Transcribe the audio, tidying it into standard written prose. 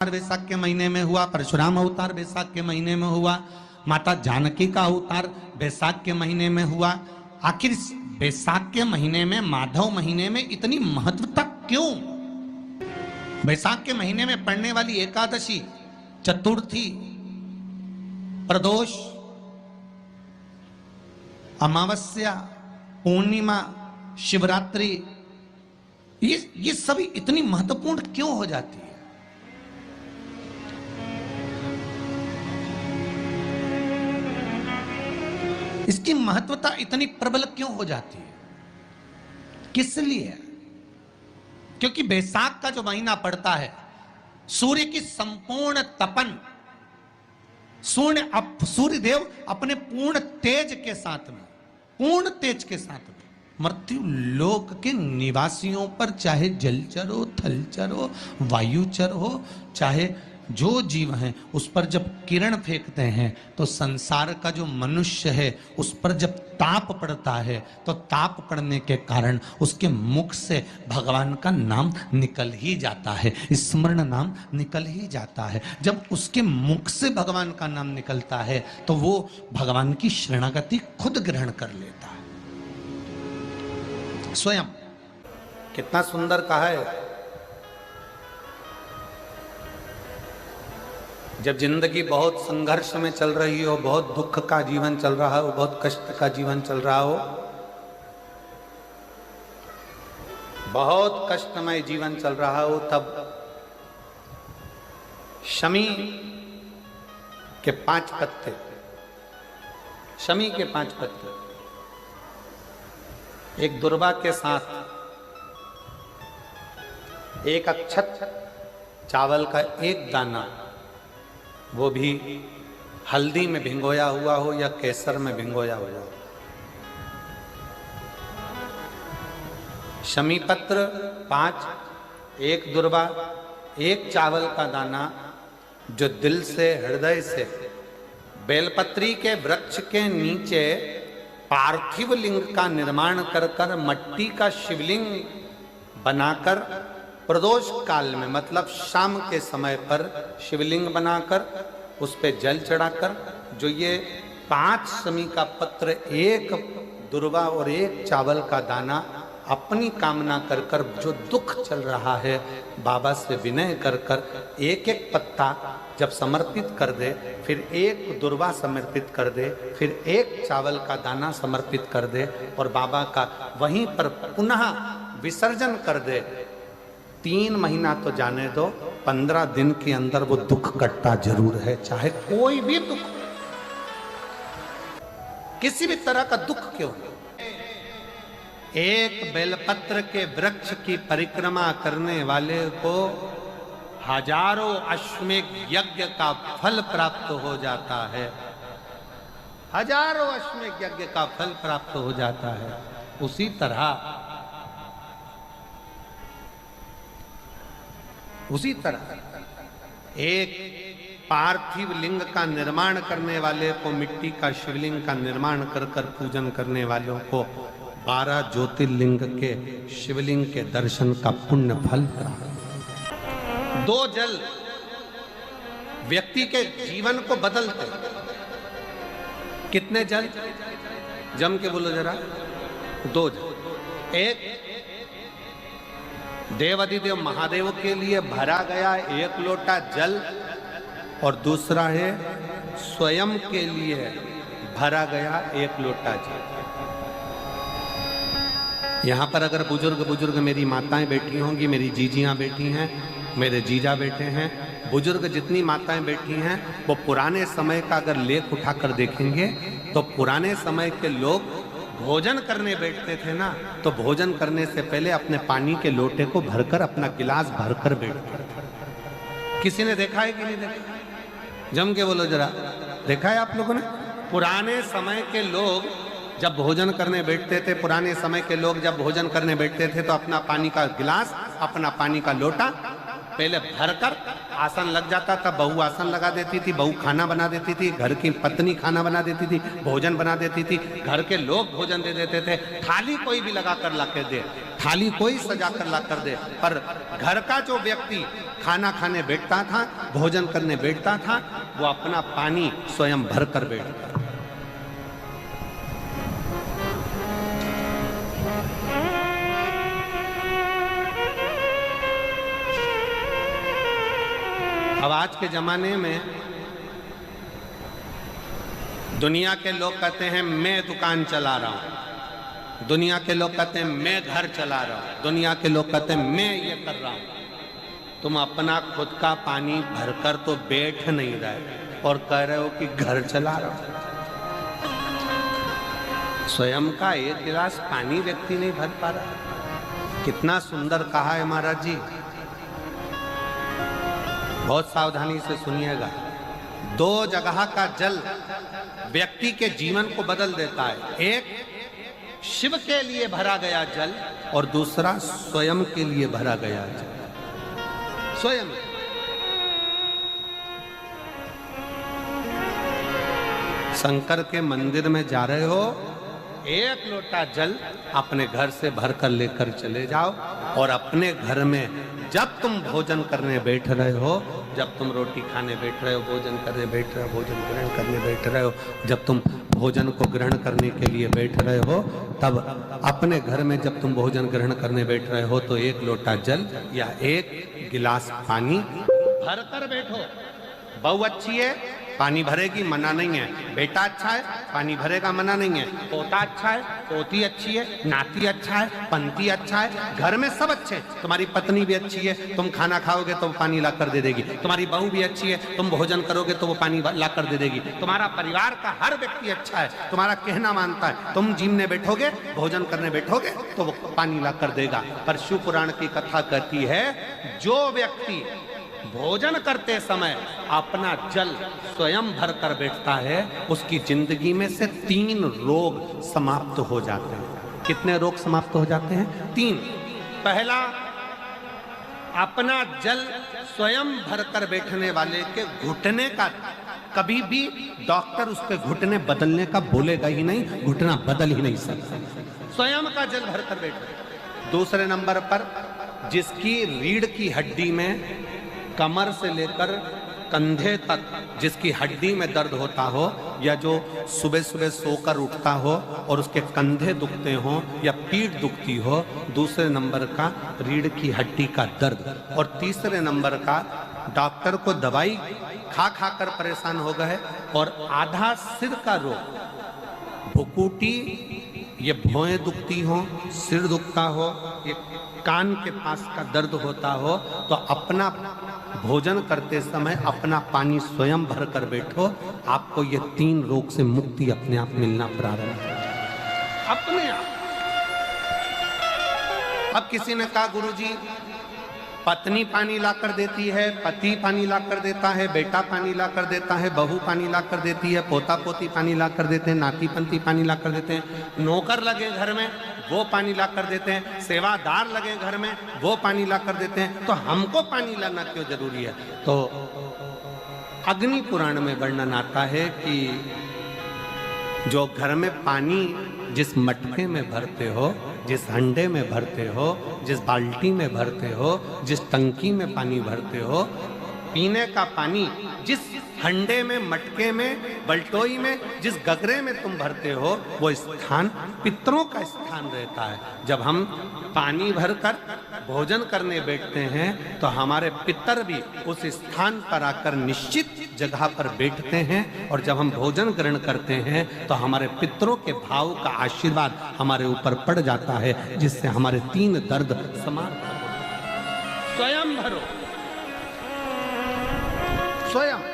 वैशाख के महीने में हुआ, परशुराम अवतार वैशाख के महीने में हुआ, माता जानकी का अवतार वैशाख के महीने में हुआ। आखिर वैशाख के महीने में, माधव महीने में इतनी महत्वता क्यों? वैशाख के महीने में पड़ने वाली एकादशी, चतुर्थी, प्रदोष, अमावस्या, पूर्णिमा, शिवरात्रि, ये सभी इतनी महत्वपूर्ण क्यों हो जाती है? इसकी महत्वता इतनी प्रबल क्यों हो जाती है? किस लिए? क्योंकि वैशाख का जो महीना पड़ता है, सूर्य की संपूर्ण तपन, सूर्य देव अपने पूर्ण तेज के साथ में, पूर्ण तेज के साथ में मृत्यु लोक के निवासियों पर, चाहे जलचर हो, थलचर हो, वायुचर हो, चाहे जो जीव हैं, उस पर जब किरण फेंकते हैं तो संसार का जो मनुष्य है उस पर जब ताप पड़ता है तो ताप पड़ने के कारण उसके मुख से भगवान का नाम निकल ही जाता है, स्मरण नाम निकल ही जाता है। जब उसके मुख से भगवान का नाम निकलता है तो वो भगवान की शरणागति खुद ग्रहण कर लेता है स्वयं। कितना सुंदर कहा है। जब जिंदगी बहुत संघर्ष में चल रही हो, बहुत दुख का जीवन चल रहा हो, बहुत कष्ट का जीवन चल रहा हो, बहुत कष्टमय जीवन चल रहा हो, तब शमी के 5 पत्ते, शमी के 5 पत्ते एक दुर्वा के साथ, एक अक्षत चावल का एक दाना, वो भी हल्दी में भिंगोया हुआ हो या केसर में भिंगोया हुआ हो, शमी पत्र 5, एक दुर्वा, एक चावल का दाना, जो दिल से, हृदय से बेलपत्री के वृक्ष के नीचे पार्थिव लिंग का निर्माण कर कर, मट्टी का शिवलिंग बनाकर, प्रदोष काल में मतलब शाम के समय पर शिवलिंग बनाकर उस पे जल चढ़ाकर, जो ये 5 शमी का पत्र, एक दुर्वा और एक चावल का दाना, अपनी कामना कर कर, जो दुख चल रहा है बाबा से विनय कर कर एक एक पत्ता जब समर्पित कर दे, फिर एक दुर्वा समर्पित कर दे, फिर एक चावल का दाना समर्पित कर दे और बाबा का वहीं पर पुनः विसर्जन कर दे, 3 महीना तो जाने दो, 15 दिन के अंदर वो दुख कटता जरूर है। चाहे कोई भी दुख, किसी भी तरह का दुख क्यों हो। एक बेलपत्र के वृक्ष की परिक्रमा करने वाले को हजारों अश्वमेध यज्ञ का फल प्राप्त हो जाता है, हजारों अश्वमेध यज्ञ का फल प्राप्त हो जाता है। उसी तरह एक पार्थिव लिंग का निर्माण करने वाले को, मिट्टी का शिवलिंग का निर्माण कर कर पूजन करने वालों को 12 ज्योतिर्लिंग के शिवलिंग के दर्शन का पुण्य फल प्राप्त। 2 जल व्यक्ति के जीवन को बदलते। कितने जल? जम के बोलो जरा। 2 जल। एक देवाधिदेव महादेव के लिए भरा गया 1 लोटा जल, और दूसरा है स्वयं के लिए भरा गया 1 लोटा जल। यहाँ पर अगर बुजुर्ग मेरी माताएं बैठी होंगी, मेरी जीजियां बैठी हैं, मेरे जीजा बैठे हैं, बुजुर्ग जितनी माताएं बैठी हैं, वो पुराने समय का अगर लेख उठाकर देखेंगे तो पुराने समय के लोग भोजन करने बैठते थे ना, तो भोजन करने से पहले अपने पानी के लोटे को भरकर, अपना गिलास भरकर बैठते थे। किसी ने देखा है कि नहीं देखा? जम के बोलो जरा, देखा है आप लोगों ने? पुराने समय के लोग जब भोजन करने बैठते थे, पुराने समय के लोग जब भोजन करने बैठते थे तो अपना पानी का गिलास, अपना पानी का लोटा पहले भरकर, आसन लग जाता था, बहू आसन लगा देती थी, बहू खाना बना देती थी, घर की पत्नी खाना बना देती थी, भोजन बना देती थी, घर के लोग भोजन दे देते थे। थाली कोई भी लगा कर ला के दे, थाली कोई सजा कर ला कर दे, पर घर का जो व्यक्ति खाना खाने बैठता था, भोजन करने बैठता था, वो अपना पानी स्वयं भर कर बैठता था। अब आज के जमाने में दुनिया के लोग कहते हैं मैं दुकान चला रहा हूं, दुनिया के लोग कहते हैं मैं घर चला रहा हूं, दुनिया के लोग कहते हैं मैं ये कर रहा हूं। तुम अपना खुद का पानी भरकर तो बैठ नहीं रहे और कह रहे हो कि घर चला रहा हूं। स्वयं का एक गिलास पानी व्यक्ति नहीं भर पा रहा। कितना सुंदर कहा है महाराज जी। बहुत सावधानी से सुनिएगा। दो जगह का जल व्यक्ति के जीवन को बदल देता है। एक शिव के लिए भरा गया जल और दूसरा स्वयं के लिए भरा गया जल। स्वयं शंकर के मंदिर में जा रहे हो, एक लोटा जल अपने घर से भरकर लेकर चले जाओ और अपने घर में जब तुम भोजन करने बैठ रहे हो, जब तुम रोटी खाने बैठ रहे हो, भोजन करने बैठ रहे हो, भोजन ग्रहण करने बैठ रहे हो, जब तुम भोजन को ग्रहण करने के लिए बैठ रहे हो, तब अपने घर में जब तुम भोजन ग्रहण करने बैठ रहे हो तो एक लोटा जल या एक गिलास पानी भर कर बैठो। बहू अच्छी है, पानी भरेगी, मना नहीं है। बेटा अच्छा है, पानी भरेगा, मना नहीं है। पोता अच्छा है, पोती अच्छी है, नाती अच्छा है, पंती अच्छा है, घर में सब अच्छे हैं। तुम्हारी पत्नी भी अच्छी है, तुम खाना खाओगे तो वो पानी ला कर दे देगी। तुम्हारी बहू भी अच्छी है, तुम भोजन करोगे तो वो पानी ला कर दे देगी। तुम्हारा परिवार का हर व्यक्ति अच्छा है, तुम्हारा कहना मानता है। तुम जीमने बैठोगे, भोजन करने बैठोगे तो वो पानी ला कर देगा। पर शिव पुराण की कथा कहती है, जो व्यक्ति भोजन करते समय अपना जल स्वयं भर कर बैठता है, उसकी जिंदगी में से 3 रोग समाप्त हो जाते हैं। कितने रोग समाप्त हो जाते हैं? 3। पहला, अपना जल स्वयं भर कर बैठने वाले के घुटने का कभी भी डॉक्टर उसके घुटने बदलने का बोलेगा ही नहीं, घुटना बदल ही नहीं सकता। स्वयं का जल भर कर बैठे। दूसरे नंबर पर, जिसकी रीढ़ की हड्डी में कमर से लेकर कंधे तक जिसकी हड्डी में दर्द होता हो, या जो सुबह सुबह सोकर उठता हो और उसके कंधे दुखते हो या पीठ दुखती हो। दूसरे नंबर का रीढ़ की हड्डी का दर्द। और तीसरे नंबर का, डॉक्टर को दवाई खा खा कर परेशान हो गए और आधा सिर का रोग, भुकुटी, ये भौएं दुखती हो, सिर दुखता हो, ये कान के पास का दर्द होता हो, तो अपना भोजन करते समय अपना पानी स्वयं भर कर बैठो। आपको ये 3 रोग से मुक्ति अपने आप मिलना प्रारंभ हो, अपने आप। अब किसी ने कहा, गुरुजी पत्नी पानी ला कर देती है, पति पानी ला कर देता है, बेटा पानी ला कर देता है, बहू पानी ला कर देती है, पोता पोती पानी ला कर देते हैं, नाती पंती पानी ला कर देते हैं, नौकर लगे घर में वो पानी ला कर देते हैं, सेवादार लगे घर में वो पानी ला कर देते हैं, तो हमको पानी लाना क्यों जरूरी है? तो अग्नि पुराण में वर्णन आता है कि जो घर में पानी जिस मटके में भरते हो, जिस हंडे में भरते हो, जिस बाल्टी में भरते हो, जिस टंकी में पानी भरते हो, पीने का पानी जिस हंडे में, मटके में, बल्टोई में, जिस गगरे में तुम भरते हो, वो स्थान पितरों का स्थान रहता है। जब हम पानी भरकर भोजन करने बैठते हैं तो हमारे पितर भी उस स्थान पर आकर निश्चित जगह पर बैठते हैं, और जब हम भोजन ग्रहण करते हैं तो हमारे पितरों के भाव का आशीर्वाद हमारे ऊपर पड़ जाता है, जिससे हमारे 3 दर्द समाप्त हो। स्वयं भरो, स्वयं।